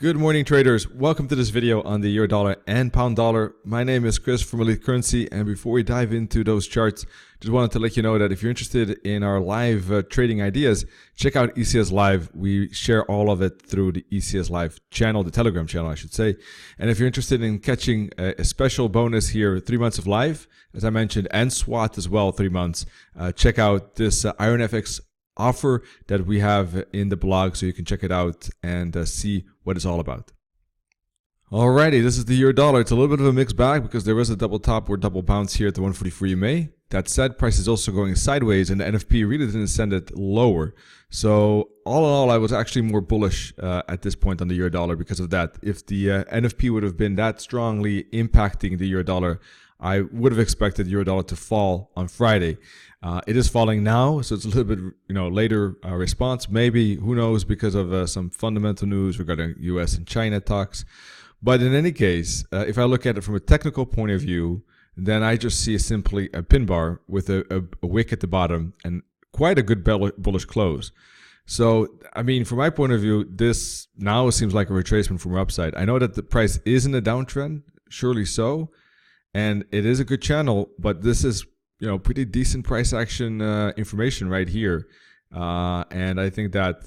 Good morning, traders. Welcome to this video on the euro dollar and pound dollar. My name is Chris from Elite Currency, and before we dive into those charts, just wanted to let you know that if you're interested in our live trading ideas, check out ecs.LIVE. We share all of it through the ecs.LIVE channel, the Telegram channel, I should say. And if you're interested in catching a special bonus here, 3 months of live, as I mentioned, and SWAT as well, 3 months, check out this IronFX offer that we have in the blog, so you can check it out and see what it's all about. Alrighty, this is the euro dollar. It's a little bit of a mixed bag because there was a double top or double bounce here at the 144 EMA. That said, price is also going sideways and the NFP really didn't send it lower. So all in all, I was actually more bullish at this point on the euro dollar because of that. If the NFP would have been that strongly impacting the euro dollar, I would have expected euro dollar to fall on Friday. It is falling now, so it's a little bit, later response. Maybe, who knows, because of some fundamental news regarding US and China talks. But in any case, if I look at it from a technical point of view, then I just see simply a pin bar with a wick at the bottom and quite a good bullish close. So, I mean, from my point of view, this now seems like a retracement from our upside. I know that the price is in a downtrend, surely so, and it is a good channel, but this is pretty decent price action information right here. And I think that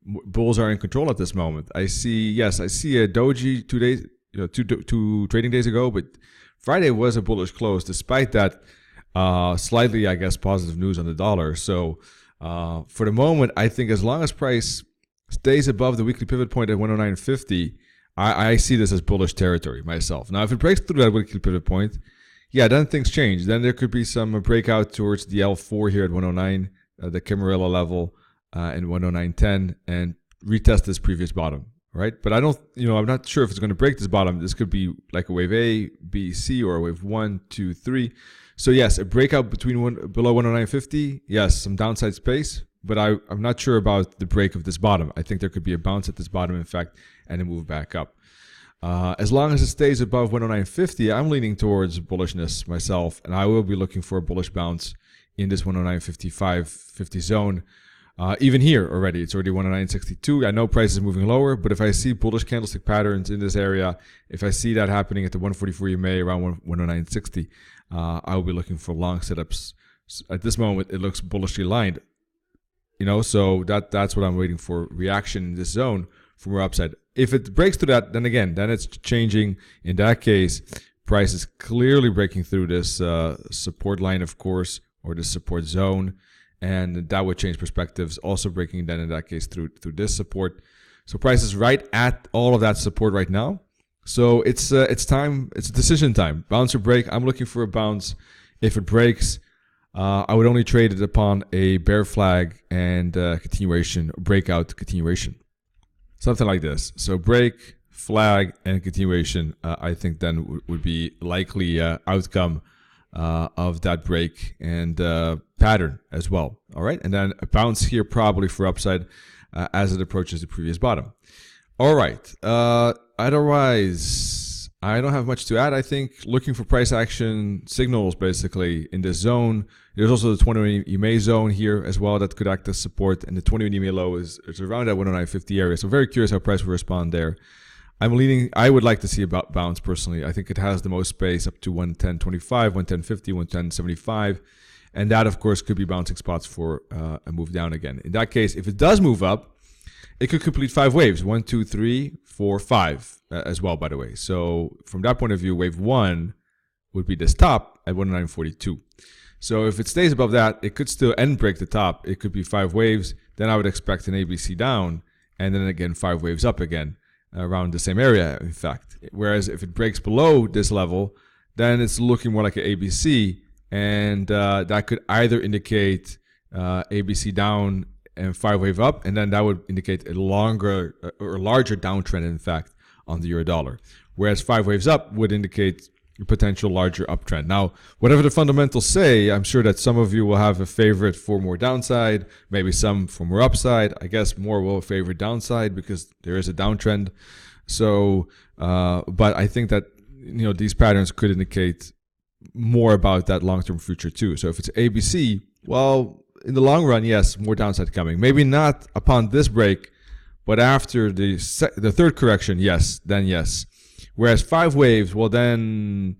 bulls are in control at this moment. I see a doji 2 days, two trading days ago, but Friday was a bullish close despite that slightly, I guess, positive news on the dollar. So for the moment, I think as long as price stays above the weekly pivot point at 109.50, I see this as bullish territory myself. Now, if it breaks through that weekly pivot point, then things change. Then there could be some breakout towards the L4 here at 109, the Camarilla level, and 109.10, and retest this previous bottom, right? But I don't, I'm not sure if it's going to break this bottom. This could be like a wave A, B, C, or a wave 1, 2, 3. So yes, a breakout below 109.50. Yes, some downside space, but I'm not sure about the break of this bottom. I think there could be a bounce at this bottom, in fact, and a move back up. As long as it stays above 109.50, I'm leaning towards bullishness myself, and I will be looking for a bullish bounce in this 109.55.50 zone. Even here already, it's already 109.62. I know price is moving lower, but if I see bullish candlestick patterns in this area, if I see that happening at the 144 EMA around 109.60, I will be looking for long setups. At this moment, it looks bullishly lined, so that's what I'm waiting for, reaction in this zone from our upside. If it breaks through that, then it's changing. In that case, price is clearly breaking through this support line, of course, or the support zone, and that would change perspectives. Also breaking then in that case through this support. So price is right at all of that support right now. So it's time. It's decision time. Bounce or break. I'm looking for a bounce. If it breaks, I would only trade it upon a bear flag and continuation, breakout continuation. Something like this. So break, flag, and continuation, I think then would be likely outcome of that break and pattern as well. All right. And then a bounce here probably for upside as it approaches the previous bottom. All right. Otherwise, I don't have much to add. I think looking for price action signals basically in this zone. There's also the 21 EMA zone here as well that could act as support, and the 21 EMA low is around that 109.50 area. So very curious how price will respond there. I would like to see a bounce personally. I think it has the most space up to 110.25, 110.50, 110.75, and that of course could be bouncing spots for a move down again. In that case, if it does move up, it could complete 5 waves, 1, 2, 3, 4, 5 as well, by the way. So from that point of view, wave 1 would be this top at 109.42. So if it stays above that, it could still break the top. It could be 5 waves. Then I would expect an ABC down, and then again 5 waves up again around the same area, in fact. Whereas if it breaks below this level, then it's looking more like an ABC, and that could either indicate ABC down and 5 wave up, and then that would indicate a longer or larger downtrend, in fact, on the euro dollar. Whereas 5 waves up would indicate a potential larger uptrend. Now, whatever the fundamentals say, I'm sure that some of you will have a favorite for more downside, maybe some for more upside. I guess more will favor downside because there is a downtrend. So, but I think that these patterns could indicate more about that long-term future too. So if it's ABC, well, in the long run, yes, more downside coming. Maybe not upon this break, But after the third correction, yes, then yes. Whereas 5 waves, well then,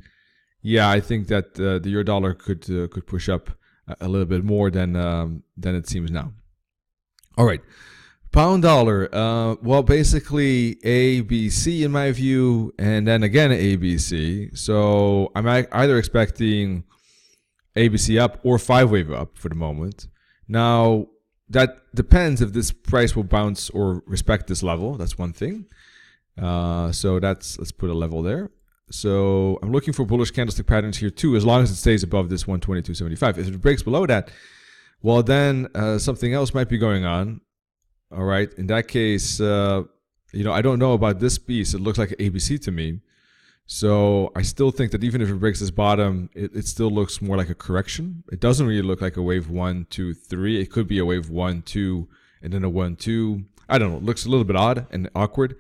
yeah, I think that the euro dollar could push up a little bit more than it seems now. All right, pound dollar. Well, basically ABC in my view, and then again ABC. So I'm either expecting ABC up or 5 wave up for the moment. Now that depends if this price will bounce or respect this level. That's one thing. So let's put a level there. So I'm looking for bullish candlestick patterns here too, as long as it stays above this 122.75. If it breaks below that, well then something else might be going on. All right, in that case, I don't know about this piece. It looks like ABC to me. So I still think that even if it breaks this bottom, it still looks more like a correction. It doesn't really look like a wave 1, 2, 3. It could be a wave 1, 2, and then a 1, 2. I don't know. It looks a little bit odd and awkward.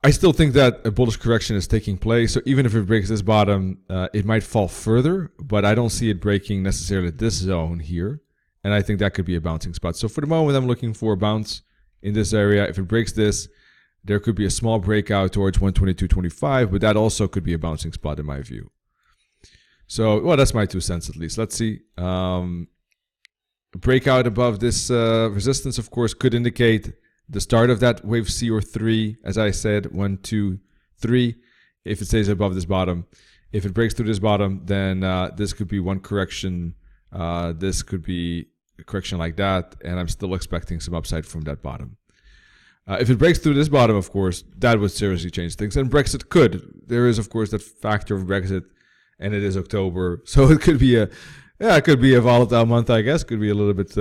I still think that a bullish correction is taking place. So even if it breaks this bottom, it might fall further, but I don't see it breaking necessarily this zone here. And I think that could be a bouncing spot. So for the moment, I'm looking for a bounce in this area. If it breaks this, there could be a small breakout towards 122.25, but that also could be a bouncing spot in my view. So, well, that's my 2 cents at least. Let's see. Breakout above this resistance, of course, could indicate the start of that wave C or 3. As I said, 1, 2, 3. If it stays above this bottom. If it breaks through this bottom, then this could be one correction. This could be a correction like that, and I'm still expecting some upside from that bottom. If it breaks through this bottom, of course, that would seriously change things. And Brexit could. There is, of course, that factor of Brexit, and it is October, so it could be a volatile month, I guess. Could be a little bit,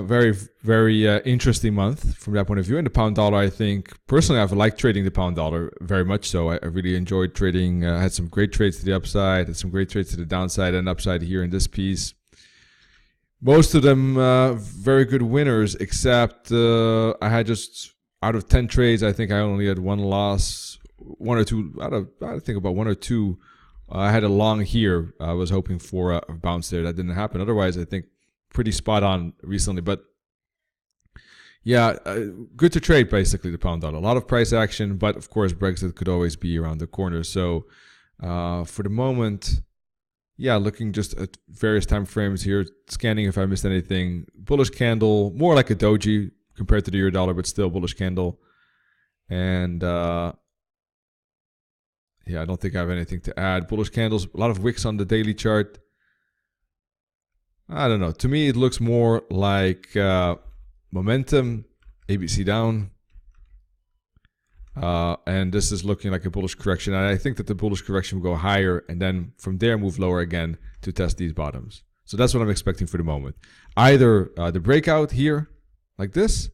very, very interesting month from that point of view. And the pound dollar, I think, personally, I've liked trading the pound dollar very much so. I really enjoyed trading. I had some great trades to the upside, had some great trades to the downside and upside here in this piece. Most of them very good winners, except I had just out of 10 trades, I think I only had 1 loss, 1 or 2. I think about 1 or 2. I had a long here. I was hoping for a bounce there. That didn't happen. Otherwise, I think pretty spot on recently. But yeah, good to trade basically the pound dollar. A lot of price action, but of course Brexit could always be around the corner. So for the moment, yeah, looking just at various time frames here, scanning if I missed anything. Bullish candle, more like a doji compared to the euro dollar, but still bullish candle. And yeah, I don't think I have anything to add. Bullish candles, a lot of wicks on the daily chart. I don't know. To me, it looks more like momentum, ABC down. And this is looking like a bullish correction. And I think that the bullish correction will go higher and then from there move lower again to test these bottoms. So that's what I'm expecting for the moment. Either the breakout here like this,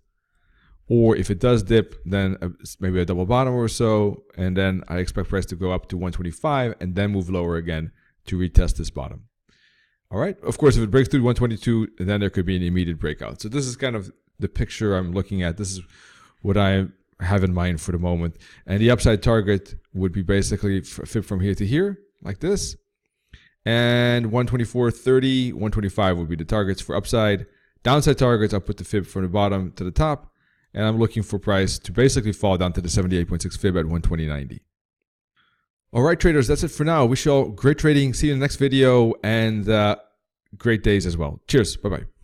or if it does dip, then maybe a double bottom or so. And then I expect price to go up to 125 and then move lower again to retest this bottom. All right. Of course, if it breaks through 122, then there could be an immediate breakout. So this is kind of the picture I'm looking at. This is what I have in mind for the moment. And the upside target would be basically fit from here to here, like this. And 124.30, 125 would be the targets for upside. Downside targets, I'll put the fib from the bottom to the top. And I'm looking for price to basically fall down to the 78.6 fib at 120.90. All right, traders, that's it for now. Wish you all great trading. See you in the next video and great days as well. Cheers. Bye-bye.